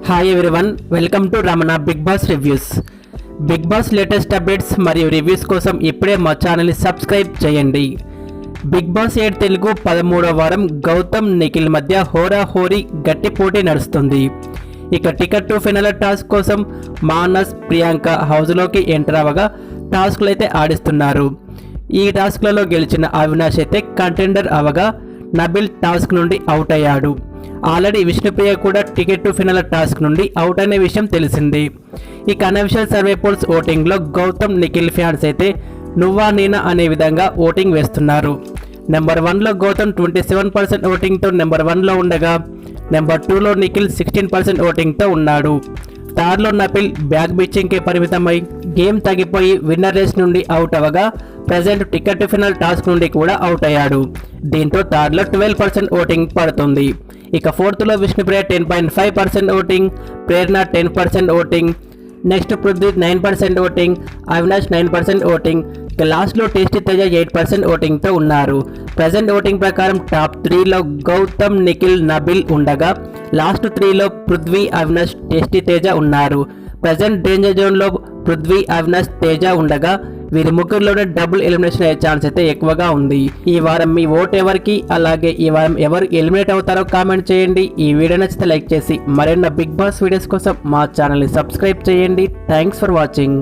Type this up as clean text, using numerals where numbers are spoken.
Hi everyone, welcome to Ramana Bigg Boss reviews. Bigg Boss latest updates మరియు reviews కోసం ఇప్పుడే మా ఛానల్ని సబ్స్క్రైబ్ చేయండి. బిగ్ బాస్ 8 తెలుగు 13వ వారం గౌతమ్ నిఖిల్ మధ్య హోరాహోరీ గట్టి పోటీ నడుస్తుంది. ఇక టికెట్ టు ఫైనల్ టాస్క్ కోసం మానస్, ప్రియాంక హౌస్లోకి ఎంటర్ అవ్వగా టాస్క్లు అయితే ఆడిస్తున్నారు. ఈ టాస్క్లలో గెలిచిన అవినాష్ అయితే కంటెండర్ అవగా నబిల్ టాస్క్ నుండి అవుట్ అయ్యాడు. ఆల్రెడీ విష్ణుప్రియ కూడా టికెట్ టు ఫైనల్ టాస్క్ నుండి అవుట్ అనే విషయం తెలిసింది. ఇక అనఫిషియల్ సర్వే పోల్స్ ఓటింగ్లో గౌతమ్ నిఖిల్ ఫ్యాన్స్ అయితే నువ్వా నేనా అనే విధంగా ఓటింగ్ వేస్తున్నారు. నెంబర్ 1లో గౌతమ్ 27% ఓటింగ్తో నెంబర్ 1లో ఉండగా నెంబర్ 2లో నిఖిల్ 16% ఓటింగ్తో ఉన్నాడు. థర్డ్లో నబిల్ బ్యాక్ బిచ్చింగ్కి పరిమితమై గేమ్ తగ్గిపోయి విన్నర్ రేస్ నుండి అవుట్ అవ్వగా present ticket to final task నుండి కూడా అవుట్ అయ్యాడు. దీంతో థర్డ్లో 12% ఓటింగ్ పడుతుంది. ఇక ఫోర్త్లో విష్ణుప్రియ 10.5% ఓటింగ్, ప్రేరణ 10% voting, next Prithvi 9% voting, Avinash 9% voting, ఇక లాస్ట్లో టేస్టీ తేజ 8% ఓటింగ్తో ఉన్నారు. ప్రజెంట్ ఓటింగ్ ప్రకారం టాప్ 3లో గౌతమ్, నిఖిల్, నబిల్ ఉండగా లాస్ట్ 3లో పృథ్వీ, అవినాష్, టేస్టీ తేజ ఉన్నారు. ప్రజెంట్ డేంజర్ జోన్లో పృథ్వీ, అవినాష్, తేజ ఉండగా వీరి ముగ్గురులోనే డబుల్ ఎలిమినేషన్ అయ్యే ఛాన్స్ అయితే ఎక్కువగా ఉంది. ఈ వారం మీ ఓట్ ఎవరికి, అలాగే ఈ వారం ఎవరు ఎలిమినేట్ అవుతారో కామెంట్ చేయండి. ఈ వీడియో నచ్చితే లైక్ చేసి మరిన్న బిగ్ బాస్ వీడియోస్ కోసం మా ఛానల్ని సబ్స్క్రైబ్ చేయండి. Thanks for watching.